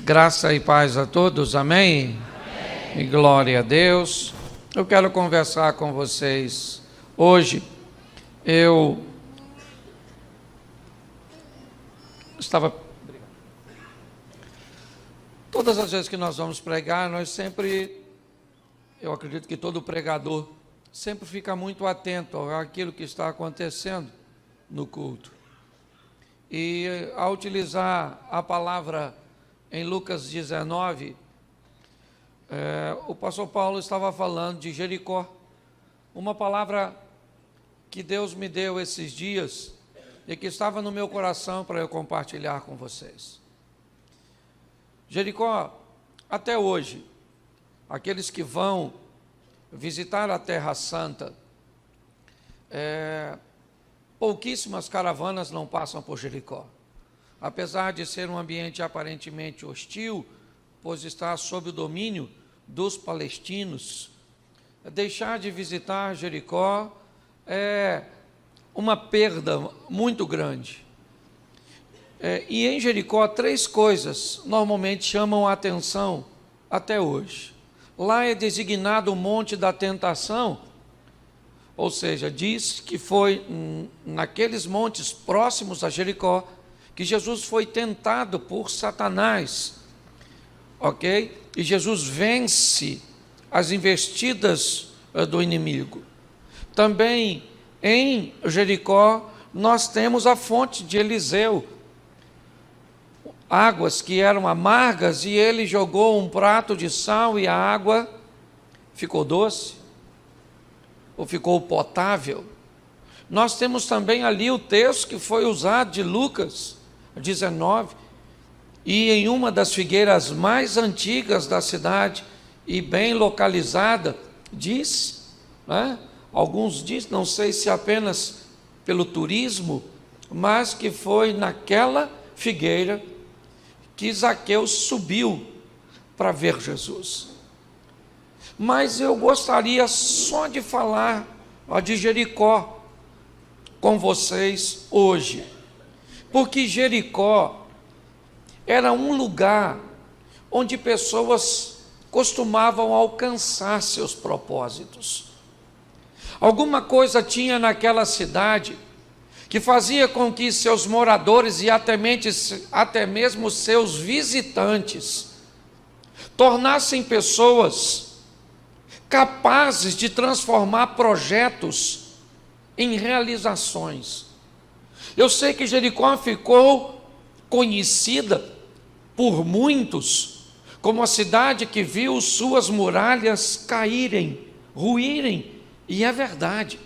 Graça e paz a todos, amém? Amém. E glória a Deus. Eu quero conversar com vocês hoje. Eu estava... Todas as vezes que nós vamos pregar, eu acredito que todo pregador sempre fica muito atento àquilo que está acontecendo no culto. E ao utilizar a palavra em Lucas 19, o pastor Paulo estava falando de Jericó, uma palavra que Deus me deu esses dias e que estava no meu coração para eu compartilhar com vocês. Jericó, até hoje, aqueles que vão visitar a Terra Santa, pouquíssimas caravanas não passam por Jericó. Apesar de ser um ambiente aparentemente hostil, pois está sob o domínio dos palestinos, deixar de visitar Jericó é uma perda muito grande. E em Jericó, 3 coisas normalmente chamam a atenção até hoje. Lá é designado o Monte da Tentação, ou seja, diz que foi naqueles montes próximos a Jericó que Jesus foi tentado por Satanás, ok? E Jesus vence as investidas do inimigo. Também em Jericó nós temos a fonte de Eliseu, águas que eram amargas, e ele jogou um prato de sal e a água ficou doce, ou ficou potável. Nós temos também ali o texto que foi usado de Lucas 19, e em uma das figueiras mais antigas da cidade, e bem localizada, diz, alguns dizem, não sei se apenas pelo turismo, mas que foi naquela figueira que Zaqueu subiu para ver Jesus. Mas eu gostaria só de falar de Jericó com vocês hoje, porque Jericó era um lugar onde pessoas costumavam alcançar seus propósitos. Alguma coisa tinha naquela cidade que fazia com que seus moradores e até mesmo seus visitantes tornassem pessoas capazes de transformar projetos em realizações. Eu sei que Jericó ficou conhecida por muitos como a cidade que viu suas muralhas caírem, ruírem, e é verdade.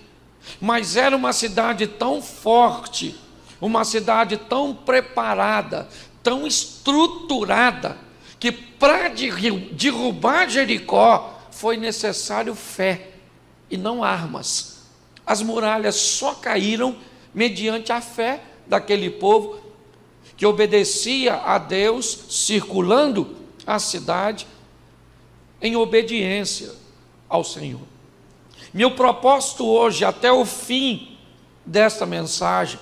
Mas era uma cidade tão forte, uma cidade tão preparada, tão estruturada, que para derrubar Jericó foi necessário fé e não armas. As muralhas só caíram mediante a fé daquele povo que obedecia a Deus, circulando a cidade em obediência ao Senhor. Meu propósito hoje, até o fim desta mensagem,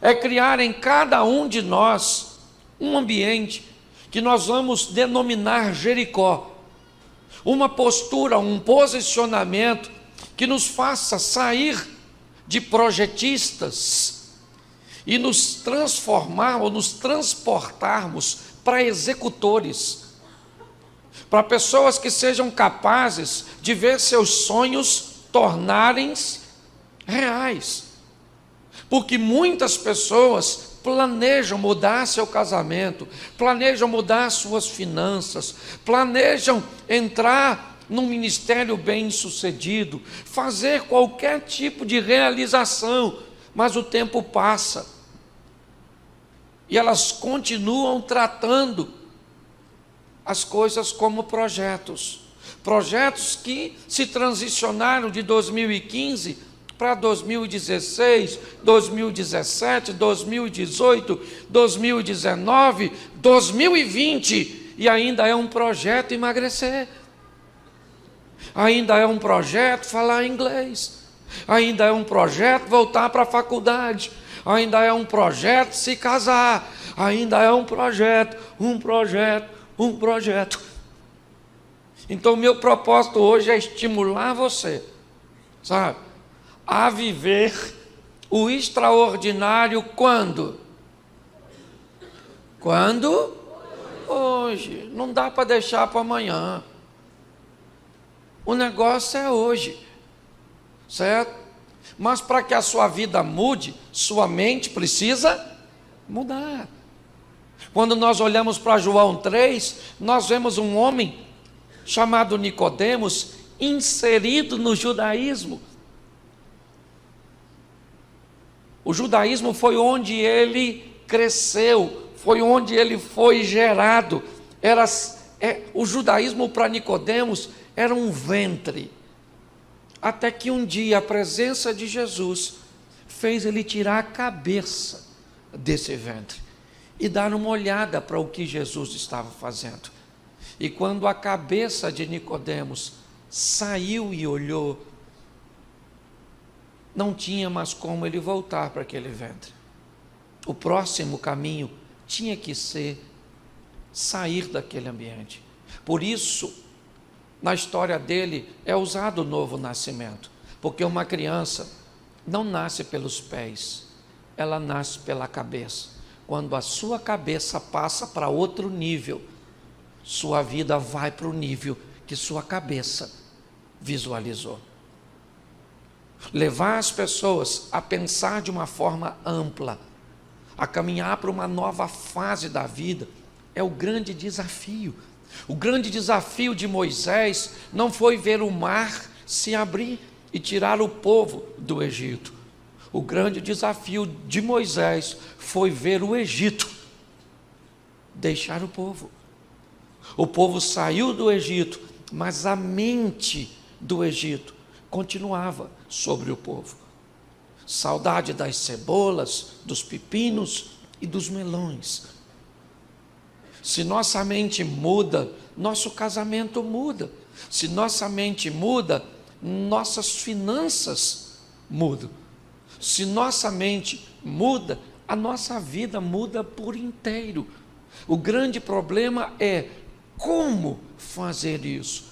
é criar em cada um de nós um ambiente que nós vamos denominar Jericó. Uma postura, um posicionamento que nos faça sair de projetistas e nos transformar ou nos transportarmos para executores, para pessoas que sejam capazes de ver seus sonhos tornarem-se reais. Porque muitas pessoas planejam mudar seu casamento, planejam mudar suas finanças, planejam entrar num ministério bem-sucedido, fazer qualquer tipo de realização, mas o tempo passa e elas continuam tratando as coisas como projetos que se transicionaram de 2015 para 2016, 2017, 2018, 2019, 2020, e ainda é um projeto emagrecer, ainda é um projeto falar inglês, ainda é um projeto voltar para a faculdade, ainda é um projeto se casar, ainda é um projeto, um projeto. Então, meu propósito hoje é estimular você, sabe, a viver o extraordinário quando? Quando? Hoje. Não dá para deixar para amanhã. O negócio é hoje, certo? Mas para que a sua vida mude, sua mente precisa mudar. Quando nós olhamos para João 3, nós vemos um homem chamado Nicodemos inserido no judaísmo. O judaísmo foi onde ele cresceu, foi onde ele foi gerado. O judaísmo para Nicodemos era um ventre. Até que um dia a presença de Jesus fez ele tirar a cabeça desse ventre e dar uma olhada para o que Jesus estava fazendo. E quando a cabeça de Nicodemos saiu e olhou, não tinha mais como ele voltar para aquele ventre. O próximo caminho tinha que ser sair daquele ambiente. Por isso, na história dele, é usado o novo nascimento. Porque uma criança não nasce pelos pés, ela nasce pela cabeça. Quando a sua cabeça passa para outro nível, sua vida vai para o nível que sua cabeça visualizou. Levar as pessoas a pensar de uma forma ampla, a caminhar para uma nova fase da vida, é o grande desafio. O grande desafio de Moisés não foi ver o mar se abrir e tirar o povo do Egito. O grande desafio de Moisés foi ver o Egito deixar o povo. O povo saiu do Egito, mas a mente do Egito continuava sobre o povo. Saudade das cebolas, dos pepinos e dos melões. Se nossa mente muda, nosso casamento muda. Se nossa mente muda, nossas finanças mudam. Se nossa mente muda, a nossa vida muda por inteiro. O grande problema é como fazer isso,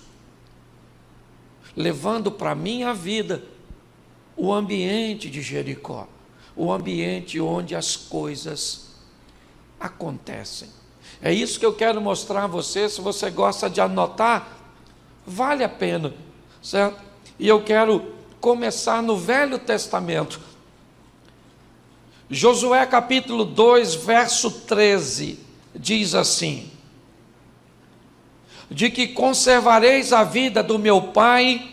levando para a minha vida o ambiente de Jericó, o ambiente onde as coisas acontecem. É isso que eu quero mostrar a você. Se você gosta de anotar, vale a pena, certo? E eu quero começar no Velho Testamento. Josué capítulo 2, verso 13, diz assim: de que conservareis a vida do meu pai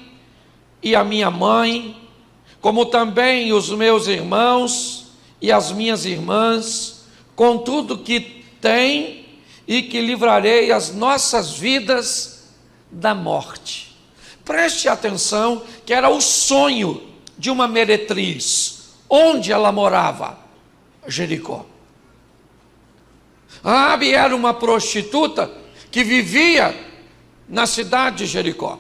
e a minha mãe, como também os meus irmãos e as minhas irmãs, com tudo que tem, e que livrarei as nossas vidas da morte. Preste atenção que era o sonho de uma meretriz. Onde ela morava? Jericó. Raabe era uma prostituta que vivia na cidade de Jericó.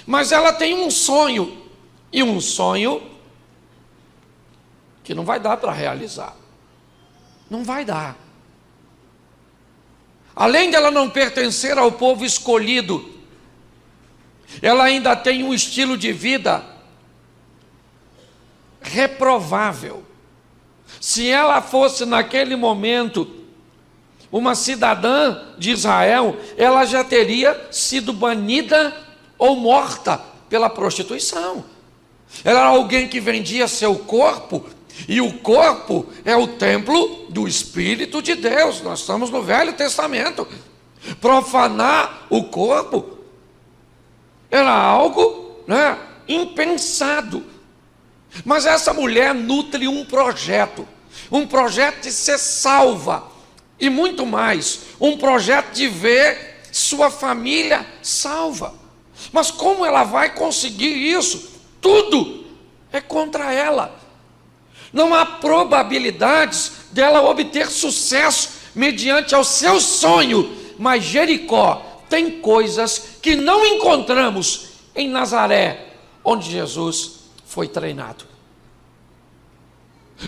Mas ela tem um sonho, e um sonho que não vai dar para realizar. Não vai dar. Além dela não pertencer ao povo escolhido, ela ainda tem um estilo de vida reprovável. Se ela fosse naquele momento uma cidadã de Israel, ela já teria sido banida ou morta pela prostituição. Ela era alguém que vendia seu corpo, e o corpo é o templo do Espírito de Deus. Nós estamos no Velho Testamento. Profanar o corpo era algo, impensado. Mas essa mulher nutre um projeto de ser salva, e muito mais, um projeto de ver sua família salva. Mas como ela vai conseguir isso? Tudo é contra ela. Não há probabilidades dela obter sucesso mediante ao seu sonho. Mas Jericó tem coisas que não encontramos em Nazaré, onde Jesus foi treinado.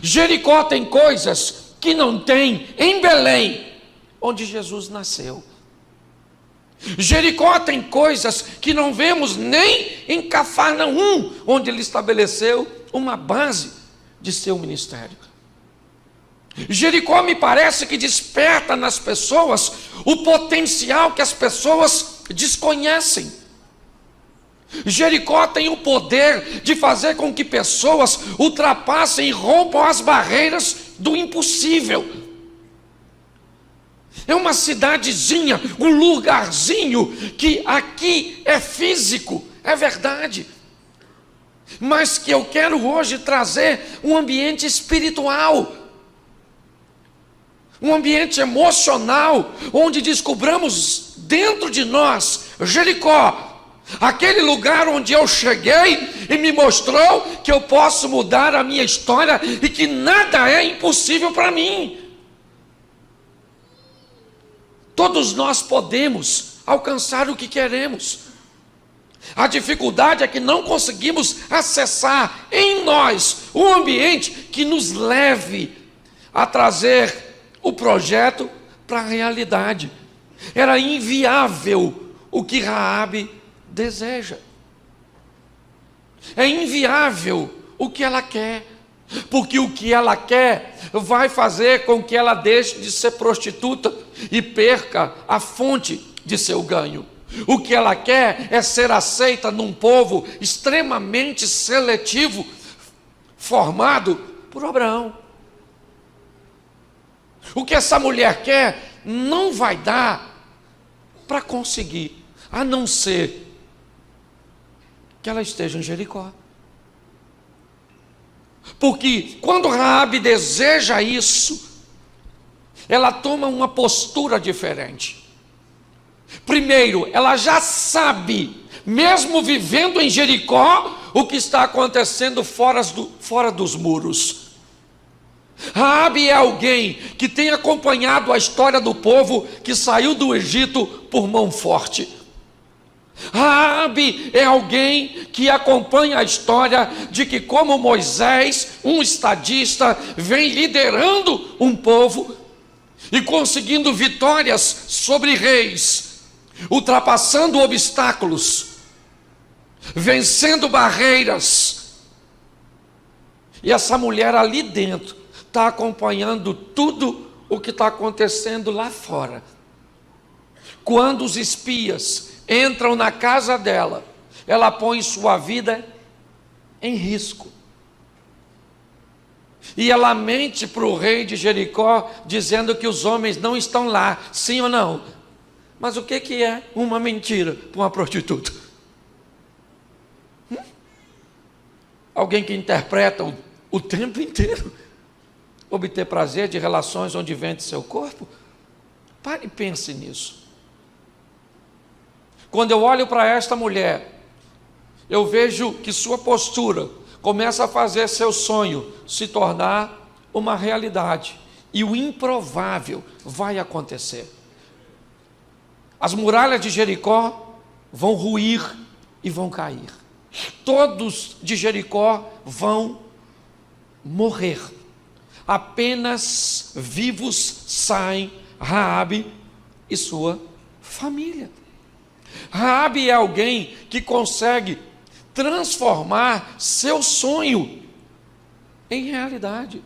Jericó tem coisas que não tem em Belém, onde Jesus nasceu. Jericó tem coisas que não vemos nem em Cafarnaum, onde ele estabeleceu uma base de seu ministério. Jericó me parece que desperta nas pessoas o potencial que as pessoas desconhecem. Jericó tem o poder de fazer com que pessoas ultrapassem e rompam as barreiras do impossível. É uma cidadezinha, um lugarzinho que aqui é físico, é verdade. Mas que eu quero hoje trazer um ambiente espiritual, um ambiente emocional, onde descobramos dentro de nós Jericó, aquele lugar onde eu cheguei e me mostrou que eu posso mudar a minha história e que nada é impossível para mim. Todos nós podemos alcançar o que queremos. A dificuldade é que não conseguimos acessar em nós um ambiente que nos leve a trazer o projeto para a realidade. Era inviável o que Raabe deseja. É inviável o que ela quer, porque o que ela quer vai fazer com que ela deixe de ser prostituta e perca a fonte de seu ganho. O que ela quer é ser aceita num povo extremamente seletivo, formado por Abraão. O que essa mulher quer não vai dar para conseguir, a não ser que ela esteja em Jericó. Porque quando Raabe deseja isso, ela toma uma postura diferente. Primeiro, ela já sabe, mesmo vivendo em Jericó, o que está acontecendo fora dos muros. Raabe é alguém que tem acompanhado a história do povo que saiu do Egito por mão forte. Raabe é alguém que acompanha a história de que, como Moisés, um estadista, vem liderando um povo e conseguindo vitórias sobre reis, ultrapassando obstáculos, vencendo barreiras. E essa mulher ali dentro está acompanhando tudo o que está acontecendo lá fora. Quando os espias entram na casa dela, ela põe sua vida em risco. E ela mente para o rei de Jericó, dizendo que os homens não estão lá, sim ou não? Mas o que é uma mentira para uma prostituta? Alguém que interpreta o tempo inteiro obter prazer de relações onde vende seu corpo? Pare e pense nisso. Quando eu olho para esta mulher, eu vejo que sua postura começa a fazer seu sonho se tornar uma realidade, e o improvável vai acontecer. As muralhas de Jericó vão ruir e vão cair. Todos de Jericó vão morrer. Apenas vivos saem Raabe e sua família. Raabe é alguém que consegue transformar seu sonho em realidade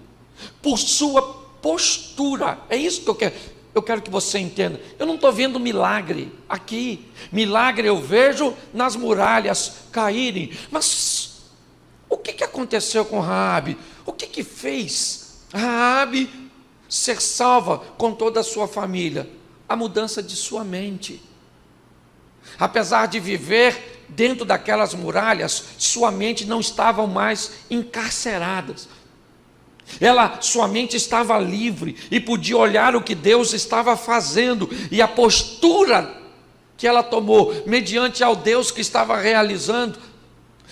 por sua postura. É isso que eu quero. Eu quero que você entenda. Eu não estou vendo milagre aqui. Milagre eu vejo nas muralhas caírem. Mas o que aconteceu com Raabe? O que fez Raabe ser salva com toda a sua família? A mudança de sua mente. Apesar de viver dentro daquelas muralhas, sua mente não estava mais encarcerada. Sua mente estava livre e podia olhar o que Deus estava fazendo, e a postura que ela tomou mediante ao Deus que estava realizando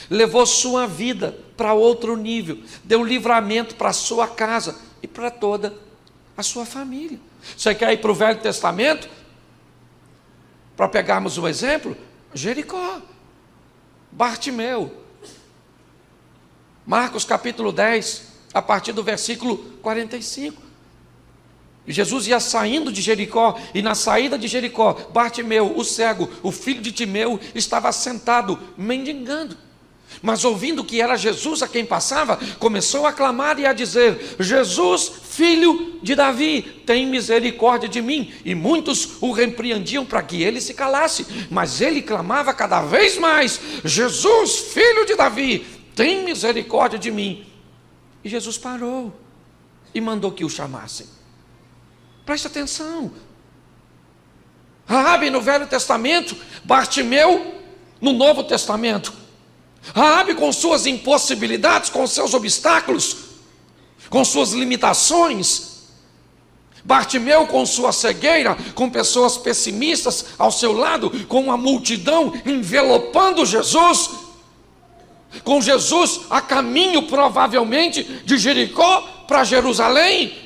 levou sua vida para outro nível, deu livramento para a sua casa e para toda a sua família. Você quer ir para o Velho Testamento? Para pegarmos um exemplo, Jericó, Bartimeu, Marcos capítulo 10, a partir do versículo 45. Jesus ia saindo de Jericó, e na saída de Jericó, Bartimeu, o cego, o filho de Timeu, estava sentado, mendigando. Mas ouvindo que era Jesus a quem passava, começou a clamar e a dizer: Jesus, filho de Davi, tem misericórdia de mim. E muitos o repreendiam para que ele se calasse, mas ele clamava cada vez mais: Jesus, filho de Davi, tem misericórdia de mim. E Jesus parou e mandou que o chamassem. Preste atenção. Raabe no Velho Testamento, Bartimeu no Novo Testamento. Raabe com suas impossibilidades, com seus obstáculos, com suas limitações. Bartimeu com sua cegueira, com pessoas pessimistas ao seu lado, com uma multidão envelopando Jesus, com Jesus a caminho provavelmente de Jericó para Jerusalém.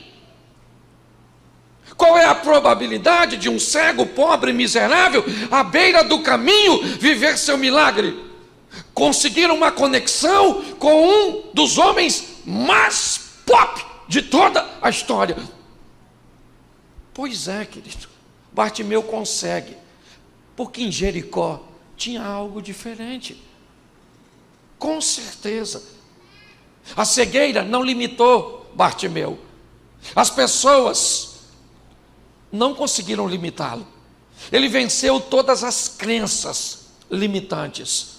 Qual é a probabilidade de um cego, pobre, miserável, à beira do caminho, viver seu milagre? Conseguir uma conexão com um dos homens mais pop de toda a história. Pois é, querido, Bartimeu consegue, porque em Jericó tinha algo diferente. Com certeza. A cegueira não limitou Bartimeu. As pessoas não conseguiram limitá-lo. Ele venceu todas as crenças limitantes.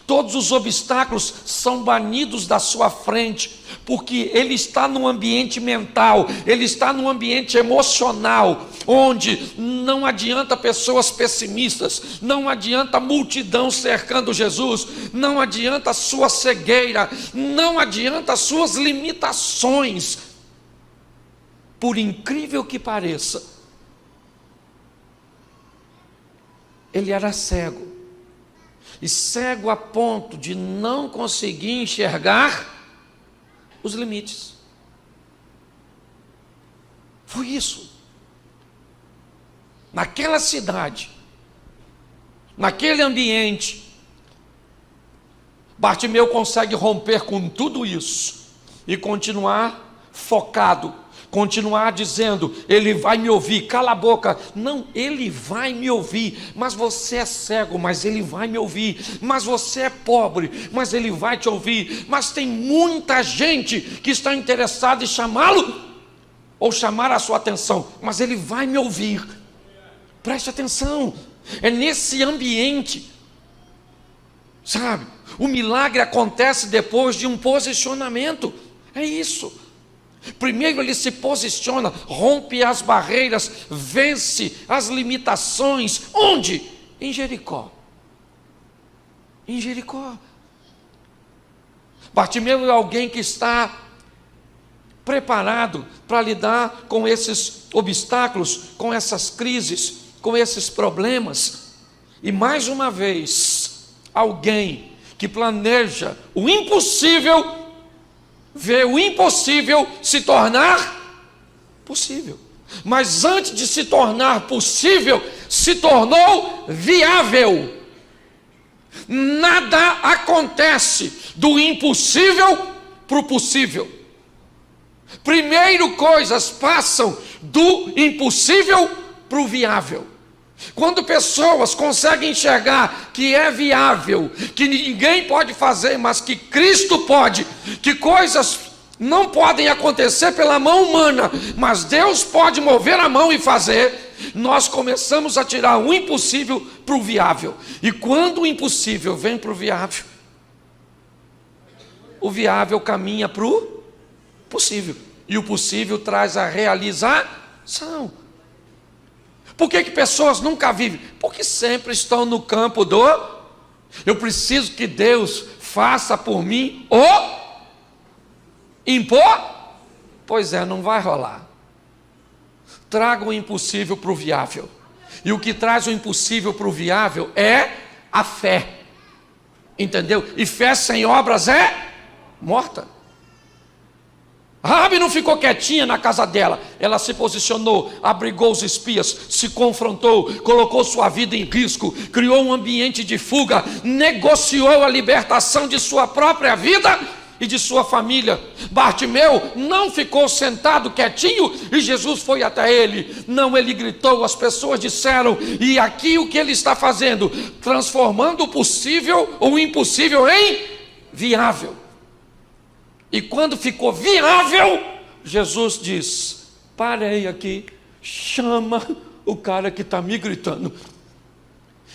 Todos os obstáculos são banidos da sua frente, porque ele está num ambiente mental, ele está num ambiente emocional, onde não adianta pessoas pessimistas, não adianta multidão cercando Jesus, não adianta a sua cegueira, não adianta as suas limitações. Por incrível que pareça, ele era cego. E cego a ponto de não conseguir enxergar os limites. Foi isso. Naquela cidade, naquele ambiente, Bartimeu consegue romper com tudo isso e continuar focado, continuar dizendo: ele vai me ouvir, cala a boca. Não, ele vai me ouvir. Mas você é cego, mas ele vai me ouvir. Mas você é pobre, mas ele vai te ouvir. Mas tem muita gente que está interessada em chamá-lo ou chamar a sua atenção, mas ele vai me ouvir. Preste atenção. É nesse ambiente, sabe? O milagre acontece depois de um posicionamento. É isso. Primeiro ele se posiciona, rompe as barreiras, vence as limitações. Onde? Em Jericó. Em Jericó. Bartimeu é alguém que está preparado para lidar com esses obstáculos, com essas crises, com esses problemas. E mais uma vez, alguém que planeja o impossível, vê o impossível se tornar possível. Mas antes de se tornar possível, se tornou viável. Nada acontece do impossível para o possível. Primeiro coisas passam do impossível para o viável. Quando pessoas conseguem enxergar que é viável, que ninguém pode fazer, mas que Cristo pode, que coisas não podem acontecer pela mão humana, mas Deus pode mover a mão e fazer, nós começamos a tirar o impossível para o viável. E quando o impossível vem para o viável caminha para o possível. E o possível traz a realização. Por que pessoas nunca vivem? Porque sempre estão no campo do eu preciso que Deus faça por mim ou impor? Pois é, não vai rolar. Traga o impossível para o viável. E o que traz o impossível para o viável é a fé. Entendeu? E fé sem obras é morta. Raabe não ficou quietinha na casa dela, ela se posicionou, abrigou os espias, se confrontou, colocou sua vida em risco, criou um ambiente de fuga, negociou a libertação de sua própria vida e de sua família. Bartimeu não ficou sentado quietinho e Jesus foi até ele. Não, ele gritou, as pessoas disseram, e aqui o que ele está fazendo? Transformando o possível, o impossível em viável. E quando ficou viável, Jesus diz: parei aqui, chama o cara que está me gritando.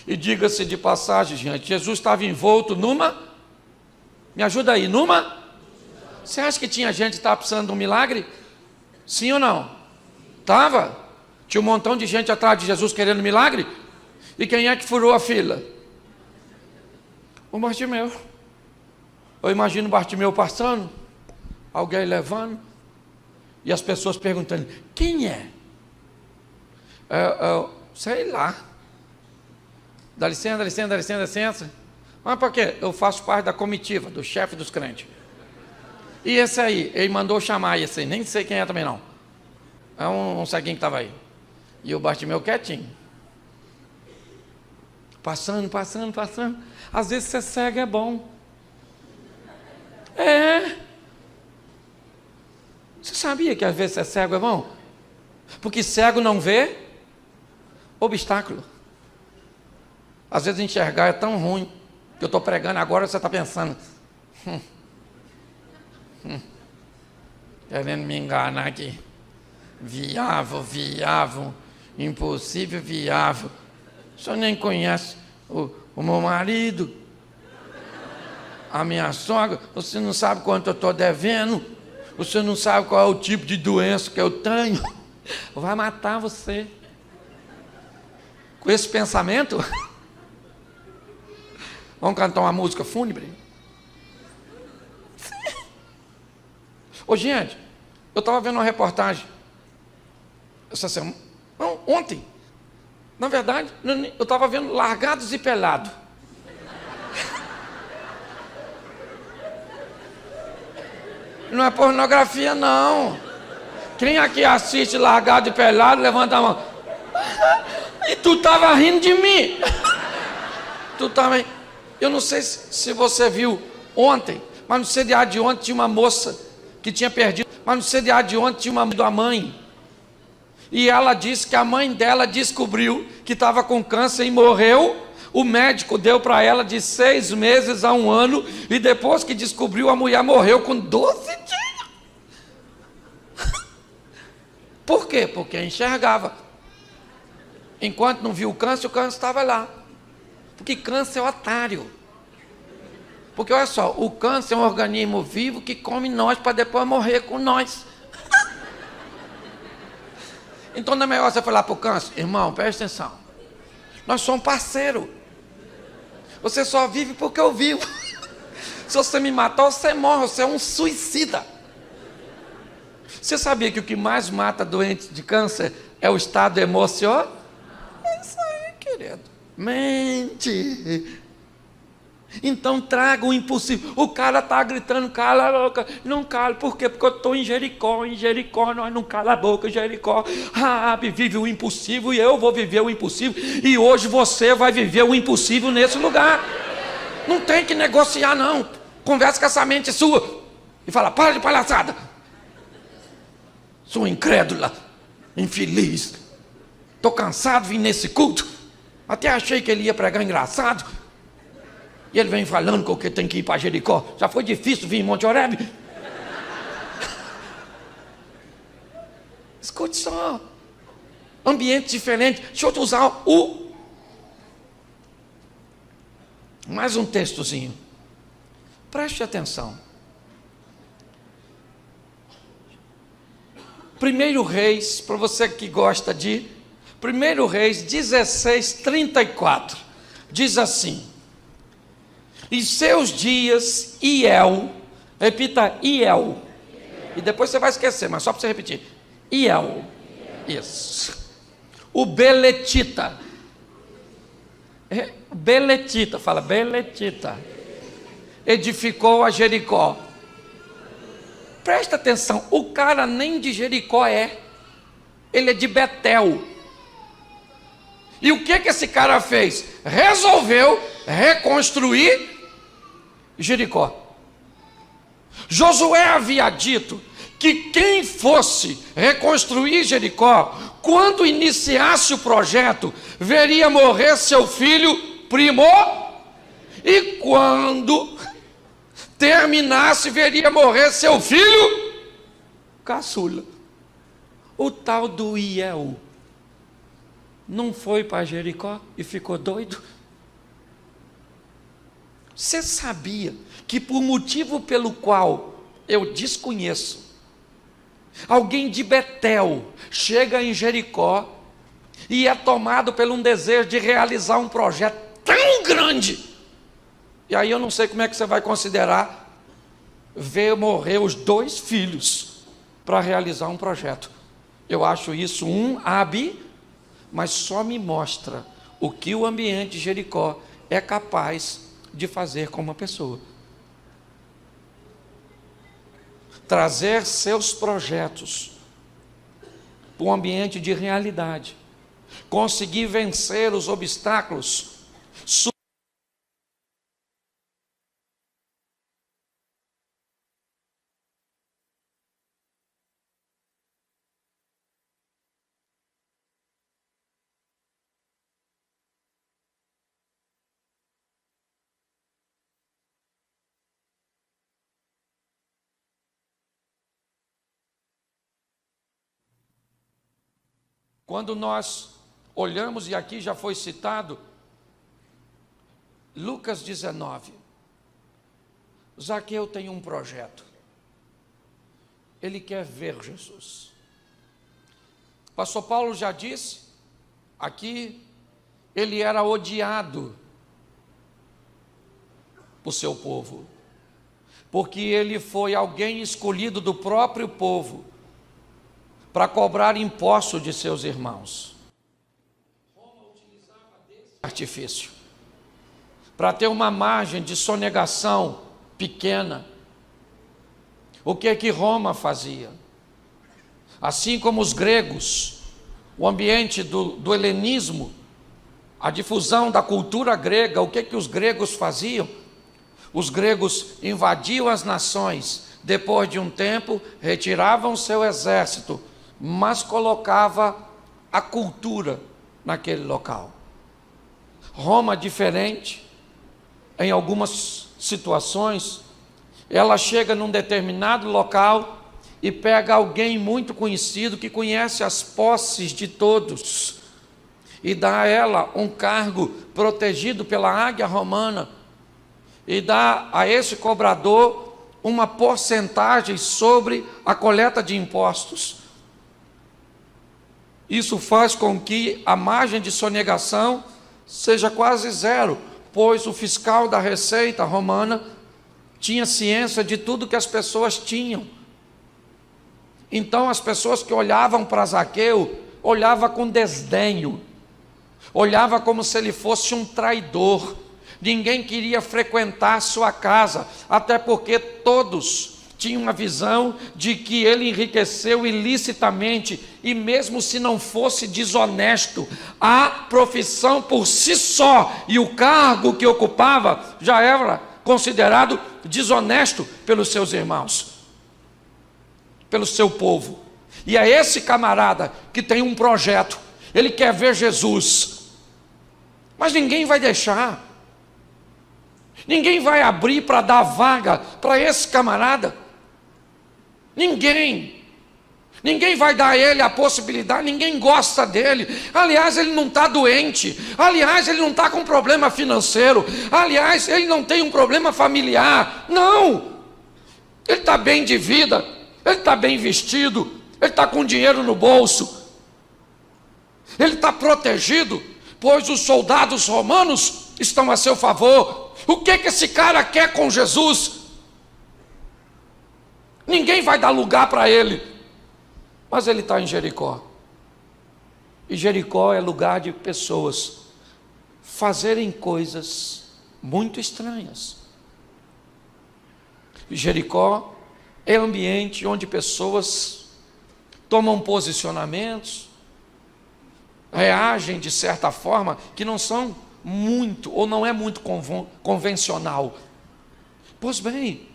E diga-se de passagem, gente, Jesus estava envolto numa... Me ajuda aí, numa? Você acha que tinha gente que estava precisando de um milagre? Sim ou não? Estava. Tinha um montão de gente atrás de Jesus querendo milagre. E quem é que furou a fila? O Bartimeu. Eu imagino o Bartimeu passando, alguém levando, e as pessoas perguntando: quem é? Sei lá. Dá licença, dá licença, dá licença, dá licença. Mas por quê? Eu faço parte da comitiva, do chefe dos crentes. E esse aí, ele mandou chamar esse aí, nem sei quem é também não. É um ceguinho que estava aí. E o Bartimeu quietinho. Passando, passando, passando. Às vezes ser cego é bom. É. Você sabia que às vezes ser cego é bom? Porque cego não vê obstáculo. Às vezes enxergar é tão ruim que eu estou pregando agora, você está pensando, querendo me enganar aqui. Viável, impossível, viável. O senhor nem conhece o meu marido, a minha sogra, você não sabe quanto eu estou devendo, você não sabe qual é o tipo de doença que eu tenho, vai matar você. Com esse pensamento... Vamos cantar uma música fúnebre? Ô, gente, eu estava vendo uma reportagem essa semana, não, ontem. Na verdade, eu estava vendo Largados e Pelados. Não é pornografia, não. Quem aqui assiste Largado e Pelado, levanta a mão. E tu estava rindo de mim. Tu também. Eu não sei se você viu ontem, mas no CDA de ontem tinha uma moça que tinha perdido, mas no CDA de ontem tinha uma mãe, e ela disse que a mãe dela descobriu que estava com câncer e morreu. O médico deu para ela de 6 meses a 1 ano, e depois que descobriu, a mulher morreu com 12 dias. Por quê? Porque enxergava. Enquanto não viu o câncer estava lá. Porque câncer é otário. Porque olha só, o câncer é um organismo vivo que come nós para depois morrer com nós. Então não é melhor você falar para o câncer: irmão, presta atenção, nós somos parceiros. Você só vive porque eu vivo. Se você me matar, você morre, você é um suicida. Você sabia que o que mais mata doentes de câncer é o estado emocional? É isso aí, querido. Mente. Então traga o impossível. O cara está gritando: cala a boca. Não cala, por quê? Porque eu estou em Jericó, nós não cala a boca, Jericó. Vive o impossível e eu vou viver o impossível. E hoje você vai viver o impossível nesse lugar. Não tem que negociar, não. Conversa com essa mente sua e fala: para de palhaçada, sua incrédula, infeliz. Estou cansado de vir nesse culto. Até achei que ele ia pregar engraçado. E ele vem falando que tem que ir para Jericó. Já foi difícil vir em Monte Oreb. Escute só. Ambiente diferente. Deixa eu te usar mais um textozinho. Preste atenção. 1 Reis, para você que gosta de 1 Reis 16:34, diz assim: em seus dias, Iel, repita, Iel, e depois você vai esquecer, mas só para você repetir, Iel, isso, o Beletita, fala Beletita, edificou a Jericó. Presta atenção, o cara nem de Jericó ele é de Betel. E o que esse cara fez? Resolveu reconstruir Jericó. Josué havia dito que quem fosse reconstruir Jericó, quando iniciasse o projeto, veria morrer seu filho e quando terminasse, veria morrer seu filho caçula. O tal do Iel não foi para Jericó e ficou doido? Você sabia que por motivo pelo qual eu desconheço, alguém de Betel chega em Jericó e é tomado por um desejo de realizar um projeto tão grande? E aí eu não sei como é que você vai considerar ver morrer os 2 filhos para realizar um projeto. Eu acho isso mas só me mostra o que o ambiente de Jericó é capaz de fazer com uma pessoa. Trazer seus projetos para um ambiente de realidade, conseguir vencer os obstáculos. Quando nós olhamos, e aqui já foi citado, Lucas 19, Zaqueu tem um projeto, ele quer ver Jesus. Pastor Paulo já disse, aqui, ele era odiado por seu povo, porque ele foi alguém escolhido do próprio povo, para cobrar impostos de seus irmãos. Roma utilizava desse artifício para ter uma margem de sonegação pequena. O que Roma fazia? Assim como os gregos, o ambiente do helenismo, a difusão da cultura grega, o que os gregos faziam? Os gregos invadiam as nações, depois de um tempo, retiravam seu exército, mas colocava a cultura naquele local. Roma, diferente, em algumas situações, ela chega num determinado local e pega alguém muito conhecido, que conhece as posses de todos, e dá a ela um cargo protegido pela águia romana, e dá a esse cobrador uma porcentagem sobre a coleta de impostos. Isso faz com que a margem de sonegação seja quase zero, pois o fiscal da Receita Romana tinha ciência de tudo que as pessoas tinham. Então as pessoas que olhavam para Zaqueu, olhavam com desdenho, olhavam como se ele fosse um traidor. Ninguém queria frequentar sua casa, até porque todos tinha uma visão de que ele enriqueceu ilicitamente, e mesmo se não fosse desonesto, a profissão por si só e o cargo que ocupava já era considerado desonesto pelos seus irmãos, pelo seu povo. E é esse camarada que tem um projeto, ele quer ver Jesus, mas ninguém vai deixar, ninguém vai abrir para dar vaga para esse camarada. Ninguém vai dar a ele a possibilidade, ninguém gosta dele. Aliás, ele não está doente, aliás, ele não está com problema financeiro, aliás, ele não tem um problema familiar, não, ele está bem de vida, ele está bem vestido, ele está com dinheiro no bolso, ele está protegido, pois os soldados romanos estão a seu favor. O que esse cara quer com Jesus? Ninguém vai dar lugar para ele, mas ele está em Jericó, e Jericó é lugar de pessoas fazerem coisas muito estranhas. Jericó é ambiente onde pessoas tomam posicionamentos, reagem de certa forma que não são muito, ou não é muito convencional. Pois bem,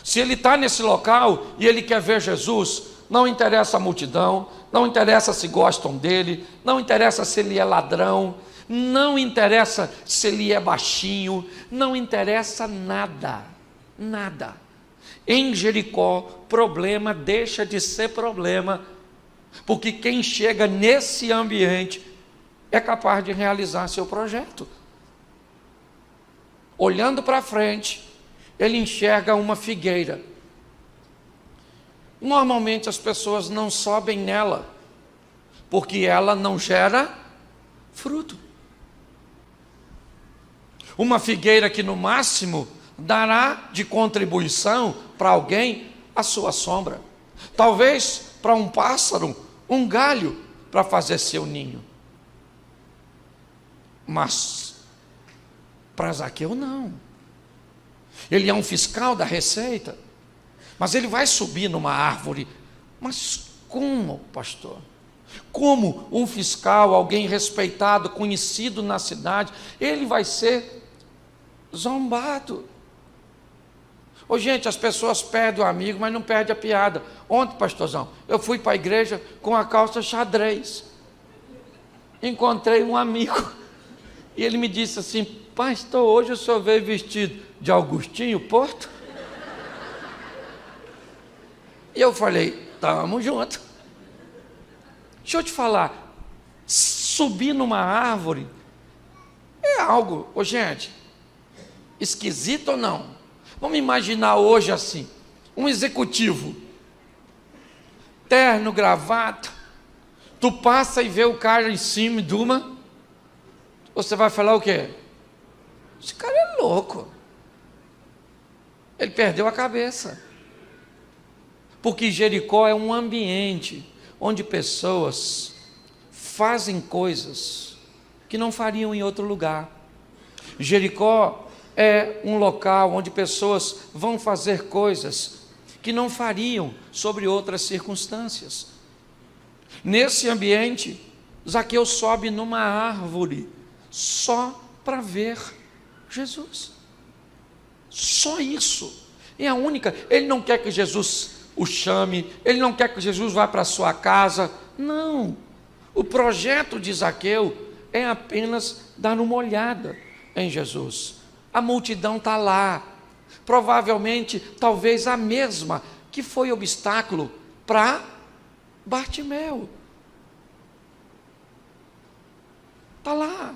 Se ele está nesse local e ele quer ver Jesus, não interessa a multidão, não interessa se gostam dele, não interessa se ele é ladrão, não interessa se ele é baixinho, não interessa nada, nada. Em Jericó, problema deixa de ser problema, porque quem chega nesse ambiente é capaz de realizar seu projeto. Olhando para frente, ele enxerga uma figueira. Normalmente as pessoas não sobem nela, porque ela não gera fruto. Uma figueira que no máximo dará de contribuição para alguém a sua sombra. Talvez para um pássaro, um galho para fazer seu ninho. Mas para Zaqueu não. Ele é um fiscal da Receita, mas ele vai subir numa árvore. Mas como, pastor? Como um fiscal, alguém respeitado, conhecido na cidade, ele vai ser zombado? Ô, gente, as pessoas perdem o amigo, mas não perdem a piada. Ontem, pastorzão, eu fui para a igreja com a calça xadrez. Encontrei um amigo e ele me disse assim: pastor, hoje o senhor veio vestido de Augustinho Porto? E eu falei: estamos juntos. Deixa eu te falar, subir numa árvore é algo, ô gente, esquisito ou não? Vamos imaginar hoje assim, um executivo, terno, gravata, tu passa e vê o cara em cima de uma, você vai falar o quê? Esse cara é louco, ele perdeu a cabeça. Porque Jericó é um ambiente onde pessoas fazem coisas que não fariam em outro lugar. Jericó é um local onde pessoas vão fazer coisas que não fariam sobre outras circunstâncias. Nesse ambiente, Zaqueu sobe numa árvore só para ver Jesus. Só isso. É a única. Ele não quer que Jesus o chame, ele não quer que Jesus vá para a sua casa. Não. O projeto de Zaqueu é apenas dar uma olhada em Jesus. A multidão está lá, provavelmente, talvez a mesma que foi obstáculo para Bartimeu. Está lá.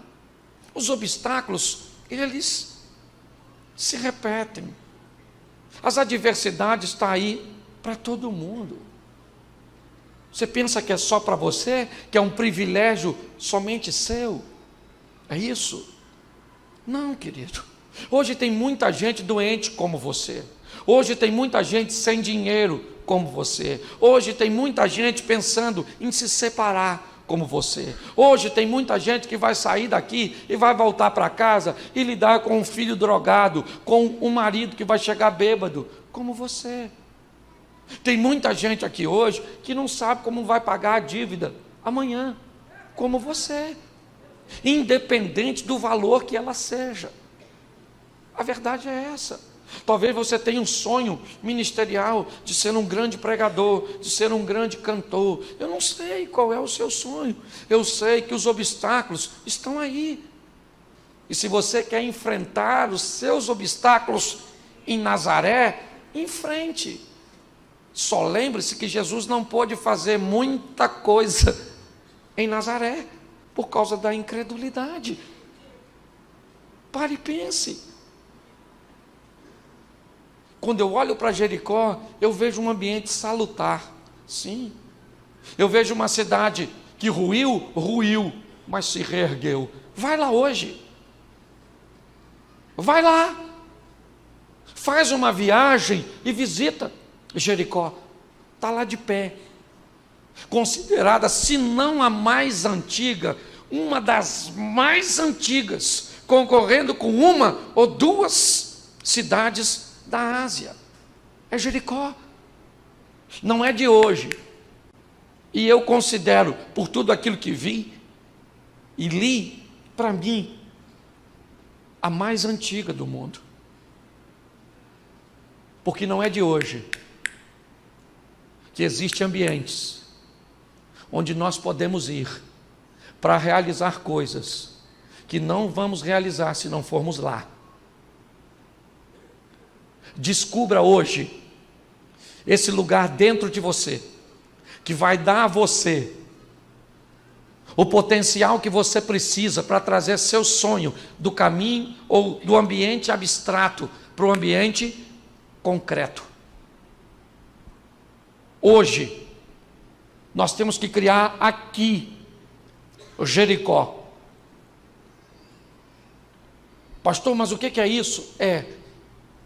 Os obstáculos, eles se repetem. As adversidades estão aí para todo mundo. Você pensa que é só para você, que é um privilégio somente seu? É isso? Não, querido. Hoje tem muita gente doente como você. Hoje tem muita gente sem dinheiro como você. Hoje tem muita gente pensando em se separar como você. Hoje tem muita gente que vai sair daqui e vai voltar para casa e lidar com um filho drogado, com um marido que vai chegar bêbado, como você. Tem muita gente aqui hoje que não sabe como vai pagar a dívida amanhã, como você, independente do valor que ela seja. A verdade é essa. Talvez você tenha um sonho ministerial de ser um grande pregador, de ser um grande cantor. Eu não sei qual é o seu sonho. Eu sei que os obstáculos estão aí. E se você quer enfrentar os seus obstáculos em Nazaré, enfrente. Só lembre-se que Jesus não pôde fazer muita coisa em Nazaré por causa da incredulidade. Pare e pense. Quando eu olho para Jericó, eu vejo um ambiente salutar. Sim. Eu vejo uma cidade que ruiu, mas se reergueu. Vai lá hoje. Vai lá. Faz uma viagem e visita Jericó. Está lá de pé. Considerada, se não a mais antiga, uma das mais antigas, concorrendo com uma ou duas cidades da Ásia. É Jericó. Não é de hoje. E eu considero, por tudo aquilo que vi e li, para mim, a mais antiga do mundo. Porque não é de hoje que existem ambientes onde nós podemos ir para realizar coisas que não vamos realizar se não formos lá. Descubra hoje esse lugar dentro de você, que vai dar a você o potencial que você precisa para trazer seu sonho do caminho ou do ambiente abstrato para o ambiente concreto. Hoje, nós temos que criar aqui o Jericó. Pastor, mas o que é isso?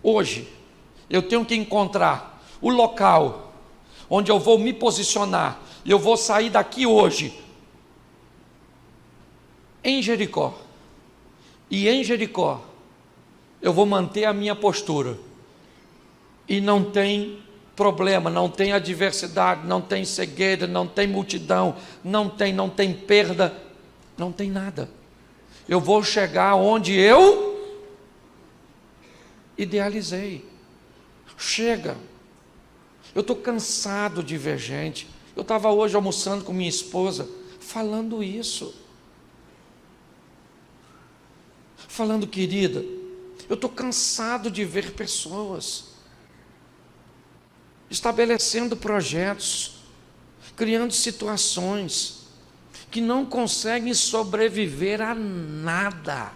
Hoje, eu tenho que encontrar o local onde eu vou me posicionar, e eu vou sair daqui hoje, em Jericó, e em Jericó, eu vou manter a minha postura, e não tem problema, não tem adversidade, não tem cegueira, não tem multidão, não tem perda, não tem nada. Eu vou chegar onde eu idealizei. Chega. Eu estou cansado de ver gente. Eu estava hoje almoçando com minha esposa, falando isso. Falando, querida, eu estou cansado de ver pessoas estabelecendo projetos, criando situações que não conseguem sobreviver a nada.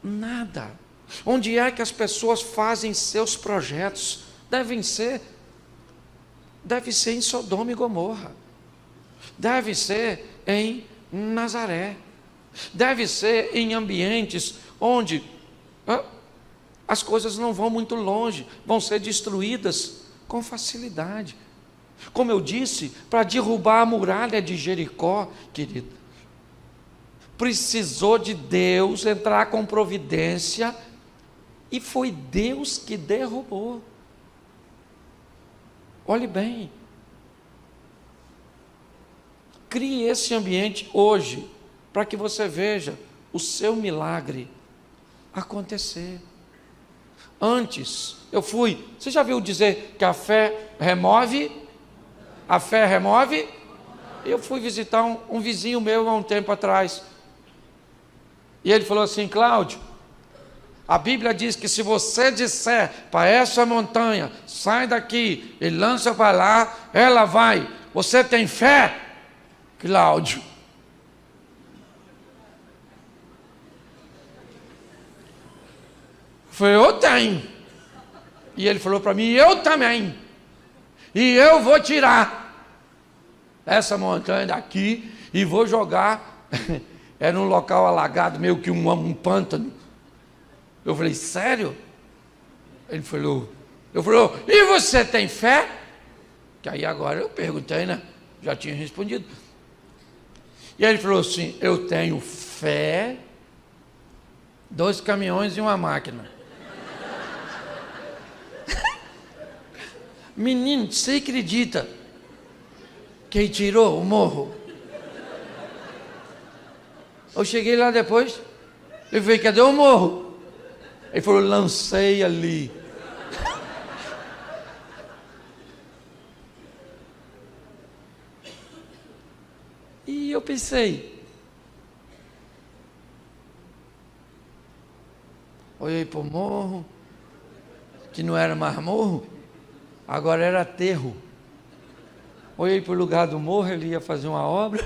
Nada. Onde é que as pessoas fazem seus projetos? Deve ser em Sodoma e Gomorra, deve ser em Nazaré, deve ser em ambientes onde as coisas não vão muito longe, vão ser destruídas com facilidade. Como eu disse, para derrubar a muralha de Jericó, querido, precisou de Deus entrar com providência, e foi Deus que derrubou. Olhe bem, crie esse ambiente hoje, para que você veja o seu milagre acontecer. Antes, você já viu dizer que a fé remove? A fé remove? Eu fui visitar um vizinho meu há um tempo atrás, e ele falou assim: Cláudio, a Bíblia diz que se você disser para essa montanha, sai daqui e lança para lá, ela vai. Você tem fé, Cláudio? Eu falei: eu tenho. E ele falou para mim: eu também. E eu vou tirar essa montanha daqui e vou jogar. Era um local alagado, meio que um pântano. Eu falei: sério? Ele falou, e você tem fé? Que aí agora eu perguntei, né? Já tinha respondido. E ele falou assim: eu tenho fé, 2 caminhões e uma máquina. Menino, você acredita que ele tirou o morro? Eu cheguei lá depois, eu falei: cadê o morro? Ele falou: lancei ali. E eu pensei, olhei para o morro, que não era mais morro, agora era aterro. Olhei para o lugar do morro, ele ia fazer uma obra.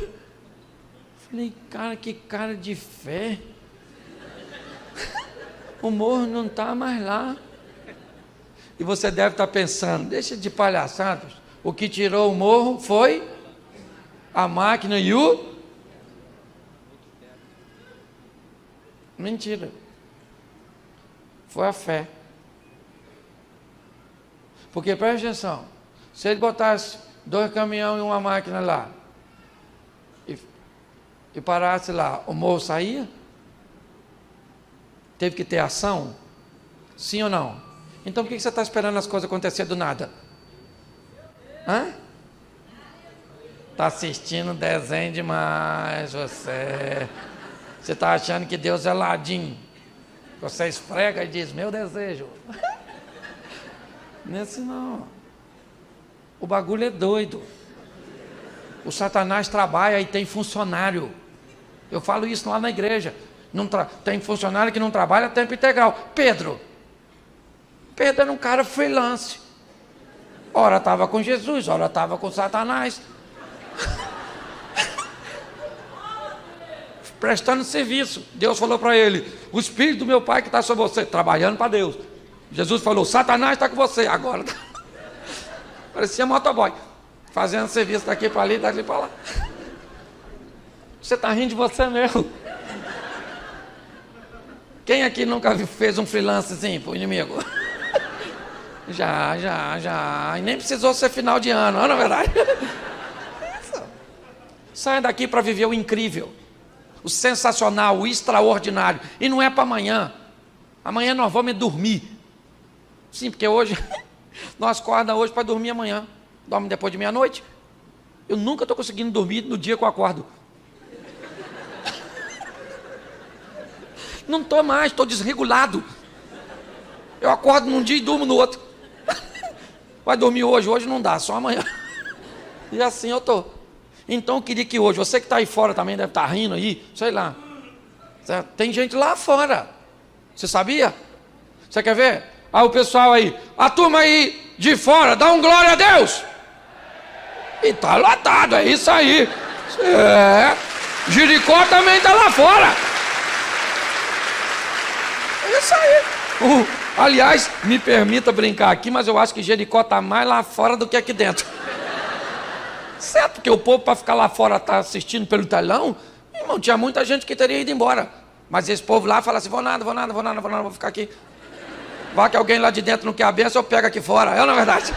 Falei: cara, que cara de fé. O morro não está mais lá. E você deve estar pensando: deixa de palhaçada, o que tirou o morro foi a máquina e o... Mentira. Foi a fé. Porque, presta atenção, se ele botasse 2 caminhões e uma máquina lá, e parasse lá, o morro saía? Teve que ter ação? Sim ou não? Então por que você está esperando as coisas acontecer do nada? Está assistindo desenho demais, você. Você está achando que Deus é ladinho. Você esfrega e diz: meu desejo. Não é assim não. O bagulho é doido. O Satanás trabalha e tem funcionário. Eu falo isso lá na igreja. Tem funcionário que não trabalha a tempo integral. Pedro era um cara freelance. Ora estava com Jesus, ora estava com Satanás. Prestando serviço. Deus falou para ele: o Espírito do meu Pai que está sobre você, trabalhando para Deus. Jesus falou: Satanás está com você. Agora tá. Parecia motoboy, fazendo serviço daqui para ali, daqui para lá. Você está rindo de você mesmo. Quem aqui nunca fez um freelancezinho para o inimigo? Já. E nem precisou ser final de ano, não é verdade? Saia daqui para viver o incrível, o sensacional, o extraordinário. E não é para amanhã. Amanhã nós vamos dormir. Sim, porque hoje, nós acordamos hoje para dormir amanhã. Dorme depois de meia-noite. Eu nunca estou conseguindo dormir no dia que eu acordo. Não estou mais, estou desregulado. Eu acordo num dia e durmo no outro. Vai dormir hoje não dá, só amanhã. E assim eu estou. Então eu queria que hoje, você que está aí fora também deve estar rindo aí, sei lá. Certo? Tem gente lá fora. Você sabia? Você quer ver? O pessoal aí, a turma aí de fora, dá um glória a Deus. E está lotado, é isso aí. Jericó também está lá fora. É isso aí. Aliás, me permita brincar aqui, mas eu acho que Jericó está mais lá fora do que aqui dentro. Certo, porque o povo para ficar lá fora está assistindo pelo telão, irmão, tinha muita gente que teria ido embora. Mas esse povo lá fala assim: vou nada, vou ficar aqui. Vai que alguém lá de dentro não quer a benção, eu pego aqui fora. É ou não é verdade?